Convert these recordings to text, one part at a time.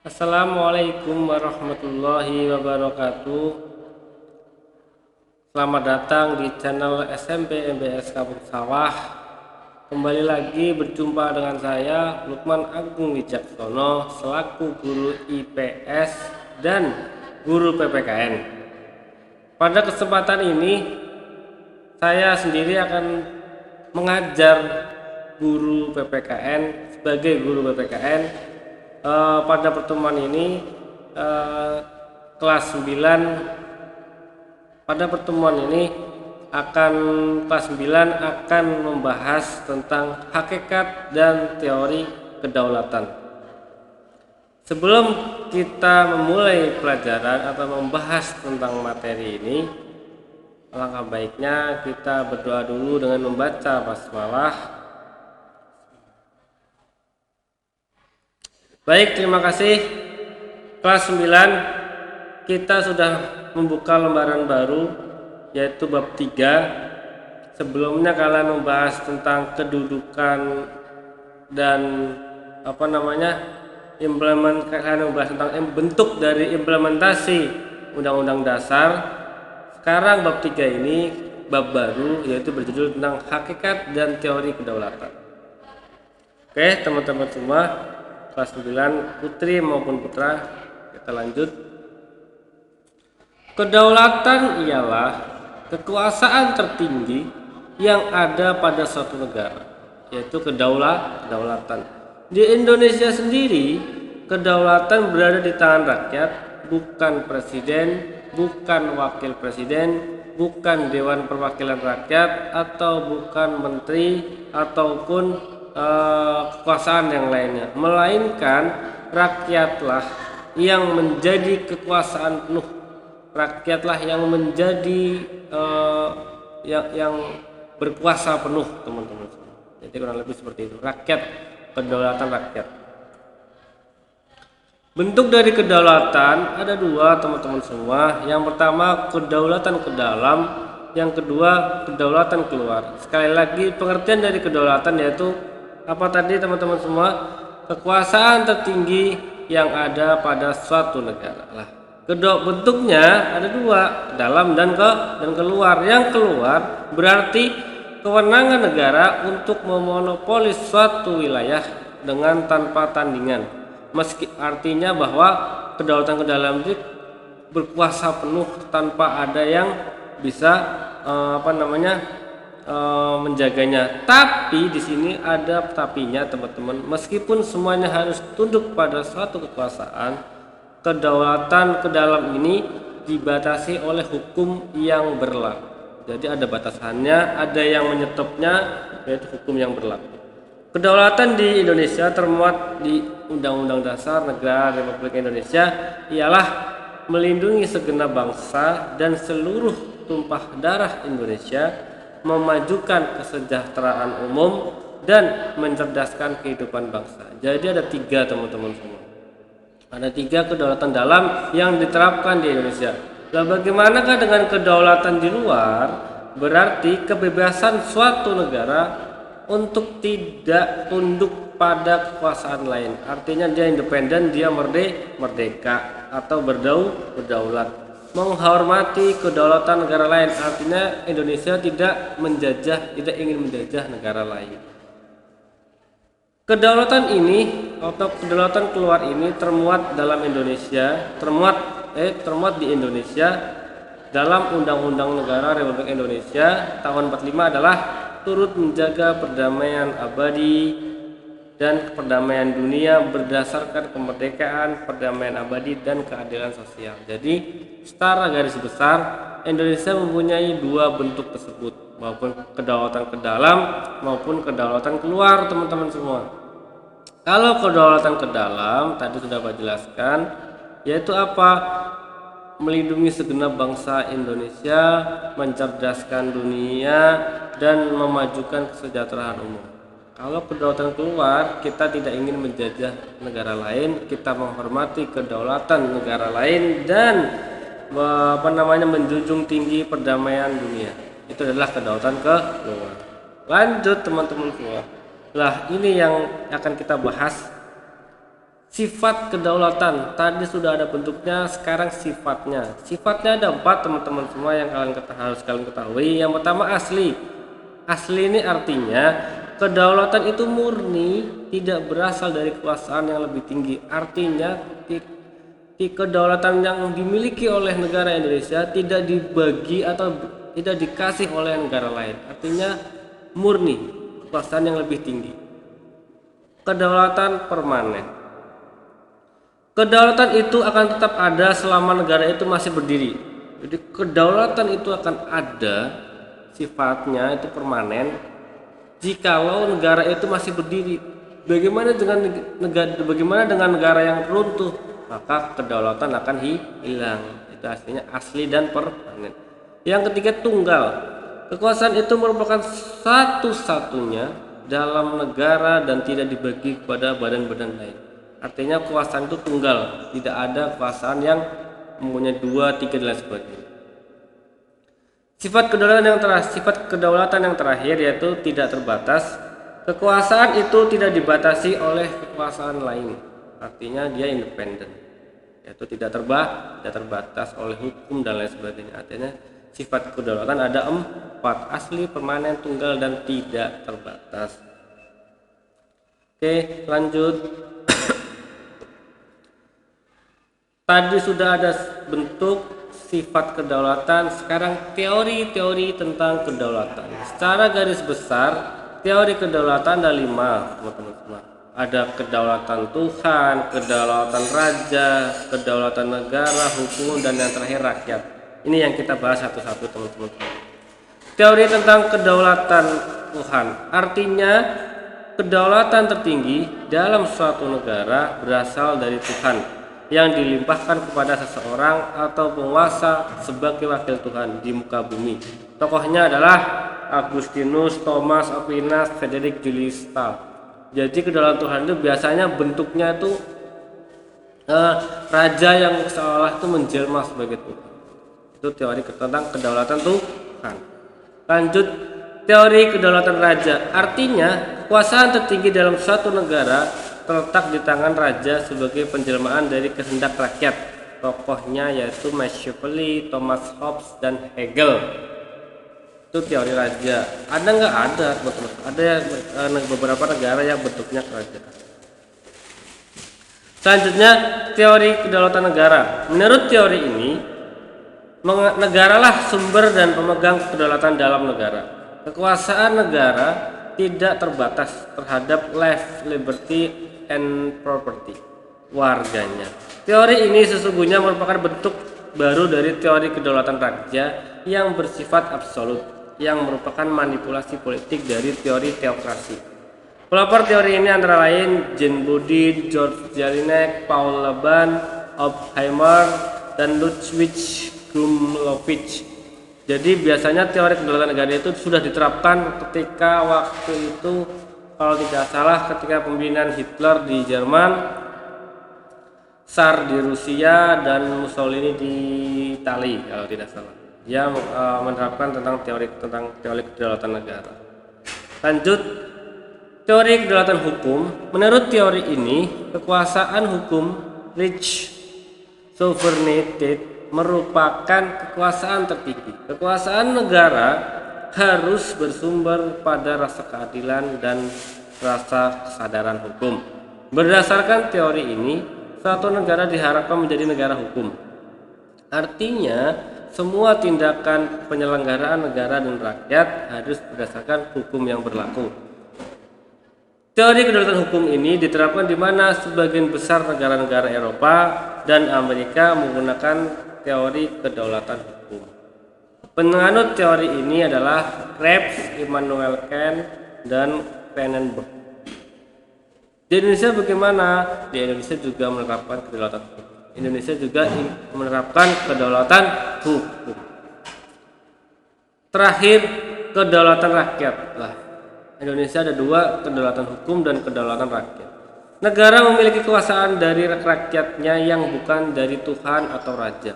Assalamualaikum warahmatullahi wabarakatuh. Selamat datang di channel SMP MBS Kampung Sawah. Kembali lagi berjumpa dengan saya Lukman Agung Wicaksono selaku guru IPS dan guru PPKN. Pada kesempatan ini saya sendiri akan mengajar guru PPKN sebagai guru PPKN. Pada pertemuan ini kelas 9 pada pertemuan ini kelas 9 akan membahas tentang hakikat dan teori kedaulatan. Sebelum kita memulai pelajaran atau membahas tentang materi ini, alangkah baiknya kita berdoa dulu dengan membaca basmalah. Baik, terima kasih. Kelas 9 kita sudah membuka lembaran baru yaitu bab 3. Sebelumnya kalian membahas tentang kedudukan dan kalian membahas tentang bentuk dari implementasi Undang-Undang Dasar. Sekarang bab 3 ini bab baru yaitu berjudul tentang hakikat dan teori kedaulatan. Oke, teman-teman semua, kelas 9 putri maupun putra, kita lanjut. Kedaulatan ialah kekuasaan tertinggi yang ada pada suatu negara, yaitu kedaulatan. Di Indonesia sendiri, kedaulatan berada di tangan rakyat, bukan presiden, bukan wakil presiden, bukan Dewan Perwakilan Rakyat, atau bukan menteri ataupun kekuasaan yang lainnya, melainkan rakyatlah yang menjadi kekuasaan penuh, rakyatlah yang menjadi yang berkuasa penuh, teman-teman. Jadi kurang lebih seperti itu, rakyat, kedaulatan rakyat. Bentuk dari kedaulatan ada dua, teman-teman semua. Yang pertama kedaulatan ke dalam, yang kedua kedaulatan keluar. Sekali lagi, pengertian dari kedaulatan yaitu apa tadi, teman-teman semua? Kekuasaan tertinggi yang ada pada suatu negara lah. Kedua bentuknya ada dua, dalam dan keluar. Yang keluar berarti kewenangan negara untuk memonopoli suatu wilayah dengan tanpa tandingan. Meski artinya bahwa kedaulatan ke dalam itu berkuasa penuh tanpa ada yang bisa menjaganya. Tapi di sini ada tapinya, teman-teman. Meskipun semuanya harus tunduk pada suatu kekuasaan, kedaulatan ke dalam ini dibatasi oleh hukum yang berlaku. Jadi ada batasannya, ada yang menyetopnya, yaitu hukum yang berlaku. Kedaulatan di Indonesia termuat di Undang-Undang Dasar Negara Republik Indonesia ialah melindungi segenap bangsa dan seluruh tumpah darah Indonesia, memajukan kesejahteraan umum dan mencerdaskan kehidupan bangsa. Jadi ada tiga, teman-teman semua. Ada tiga kedaulatan dalam yang diterapkan di Indonesia. Nah, bagaimanakah dengan kedaulatan di luar? Berarti kebebasan suatu negara untuk tidak tunduk pada kekuasaan lain. Artinya dia independen, dia merdeka atau berdaulat. Menghormati kedaulatan negara lain, artinya Indonesia tidak ingin menjajah negara lain. Kedaulatan ini atau kedaulatan keluar ini termuat di Indonesia dalam Undang-Undang Negara Republik Indonesia tahun 45 adalah turut menjaga perdamaian abadi dan perdamaian dunia berdasarkan kemerdekaan, perdamaian abadi, dan keadilan sosial. Jadi secara garis besar Indonesia mempunyai dua bentuk tersebut, maupun kedaulatan ke dalam maupun kedaulatan keluar, teman-teman semua. Kalau kedaulatan ke dalam tadi sudah Pak jelaskan, yaitu apa? Melindungi segenap bangsa Indonesia, mencerdaskan dunia, dan memajukan kesejahteraan umum. Kalau kedaulatan keluar, kita tidak ingin menjajah negara lain, kita menghormati kedaulatan negara lain dan menjunjung tinggi perdamaian dunia. Itu adalah kedaulatan keluar. Lanjut, teman-teman semua. Lah, ini yang akan kita bahas Sifat kedaulatan tadi sudah ada bentuknya, sekarang sifatnya. Sifatnya ada 4 teman-teman semua yang harus kalian ketahui. Yang pertama asli. Asli ini artinya kedaulatan itu murni, tidak berasal dari kekuasaan yang lebih tinggi. Artinya kedaulatan yang dimiliki oleh negara Indonesia tidak dibagi atau tidak dikasih oleh negara lain. Artinya murni, kekuasaan yang lebih tinggi. Kedaulatan permanen. Kedaulatan itu akan tetap ada selama negara itu masih berdiri. Jadi kedaulatan itu akan ada, sifatnya itu permanen jikalau negara itu masih berdiri. Bagaimana dengan negara yang runtuh? Maka kedaulatan akan hilang. Itu aslinya asli dan permanen. Yang ketiga tunggal. Kekuasaan itu merupakan satu-satunya dalam negara dan tidak dibagi kepada badan-badan lain. Artinya kekuasaan itu tunggal, tidak ada kekuasaan yang mempunyai 2, 3 dan lain sebagainya. Sifat kedaulatan yang terakhir yaitu tidak terbatas. Kekuasaan itu tidak dibatasi oleh kekuasaan lain. Artinya dia independen, yaitu tidak terbatas oleh hukum dan lain sebagainya. Artinya sifat kedaulatan ada 4: asli, permanen, tunggal, dan tidak terbatas. Oke, lanjut. Tadi sudah ada bentuk sifat kedaulatan, sekarang teori-teori tentang kedaulatan. Secara garis besar, teori kedaulatan ada 5, teman-teman semua. Ada kedaulatan Tuhan, kedaulatan raja, kedaulatan negara, hukum, dan yang terakhir rakyat. Ini yang kita bahas satu-satu, teman-teman. Teori tentang kedaulatan Tuhan, artinya kedaulatan tertinggi dalam suatu negara berasal dari Tuhan yang dilimpahkan kepada seseorang atau penguasa sebagai wakil Tuhan di muka bumi. Tokohnya adalah Agustinus, Thomas Aquinas, Frederick Julius Stahl. Jadi kedaulatan Tuhan itu biasanya bentuknya itu raja yang seolah itu menjelma sebagai Tuhan. Itu teori tentang kedaulatan Tuhan. Lanjut, teori kedaulatan raja, artinya kekuasaan tertinggi dalam suatu negara terletak di tangan raja sebagai penjelmaan dari kehendak rakyat. Tokohnya yaitu Machiavelli, Thomas Hobbes, dan Hegel. Itu teori raja. Ada nggak? Ada, teman-teman. Ada beberapa negara yang bentuknya kerajaan. Selanjutnya, teori kedaulatan negara. Menurut teori ini, negaralah sumber dan pemegang kedaulatan dalam negara. Kekuasaan negara tidak terbatas terhadap life, liberty, and property warganya. Teori ini sesungguhnya merupakan bentuk baru dari teori kedaulatan raja yang bersifat absolut, yang merupakan manipulasi politik dari teori teokrasi. Pelopor teori ini antara lain Jean Bodin, George Jelinek, Paul Laban, Oppenheimer, dan Ludwig Gumlovich. Jadi biasanya teori kedaulatan negara itu sudah diterapkan ketika waktu itu, kalau tidak salah, ketika pemimpinan Hitler di Jerman, Tsar di Rusia, dan Mussolini di Italia kalau tidak salah. Dia menerapkan tentang teori kedaulatan negara. Lanjut, teori kedaulatan hukum. Menurut teori ini, kekuasaan hukum (rich sovereignty) merupakan kekuasaan tertinggi. Kekuasaan negara harus bersumber pada rasa keadilan dan rasa kesadaran hukum. Berdasarkan teori ini, suatu negara diharapkan menjadi negara hukum. Artinya, semua tindakan penyelenggaraan negara dan rakyat harus berdasarkan hukum yang berlaku. Teori kedaulatan hukum ini diterapkan di mana sebagian besar negara-negara Eropa dan Amerika menggunakan teori kedaulatan hukum. Penganut teori ini adalah Krebs, Immanuel Kant, dan Pannenberg. Di Indonesia bagaimana? Di Indonesia juga menerapkan kedaulatan hukum. Indonesia juga menerapkan kedaulatan hukum. Terakhir, kedaulatan rakyat. Indonesia ada 2, kedaulatan hukum dan kedaulatan rakyat. Negara memiliki kekuasaan dari rakyatnya yang bukan dari Tuhan atau raja.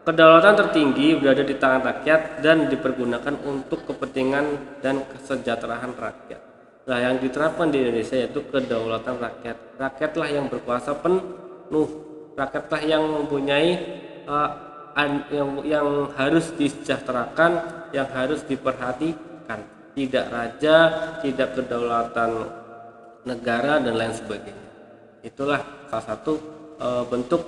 Kedaulatan tertinggi berada di tangan rakyat dan dipergunakan untuk kepentingan dan kesejahteraan rakyat. Nah, yang diterapkan di Indonesia yaitu kedaulatan rakyat. Rakyatlah yang berkuasa penuh. Rakyatlah yang mempunyai yang harus disejahterakan, yang harus diperhatikan. Tidak raja, tidak kedaulatan negara dan lain sebagainya. Itulah salah satu bentuk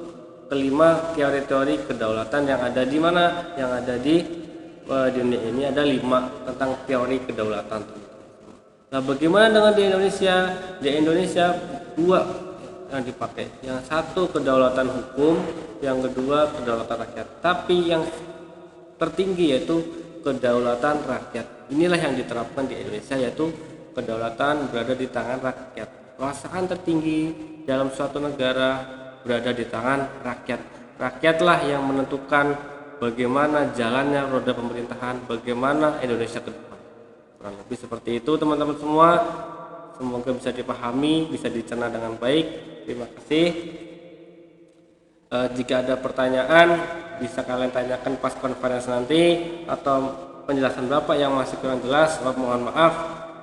kelima teori-teori kedaulatan yang ada di mana? Yang ada di dunia ini ada 5 tentang teori kedaulatan. Nah, bagaimana dengan di Indonesia? Di Indonesia 2 yang dipakai. Yang satu kedaulatan hukum, yang kedua kedaulatan rakyat. Tapi yang tertinggi yaitu kedaulatan rakyat. Inilah yang diterapkan di Indonesia, yaitu kedaulatan berada di tangan rakyat. Kekuasaan tertinggi dalam suatu negara berada di tangan rakyat. Rakyatlah yang menentukan bagaimana jalannya roda pemerintahan, bagaimana Indonesia ke depan. Kurang lebih seperti itu teman-teman semua. Semoga bisa dipahami, bisa dicerna dengan baik. Terima kasih. Jika ada pertanyaan bisa kalian tanyakan pas konferensi nanti, atau penjelasan Bapak yang masih kurang jelas, mohon maaf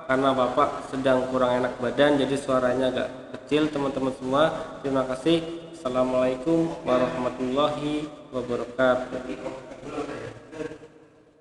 karena Bapak sedang kurang enak badan jadi suaranya agak kecil teman-teman semua. Terima kasih. Assalamualaikum warahmatullahi wabarakatuh.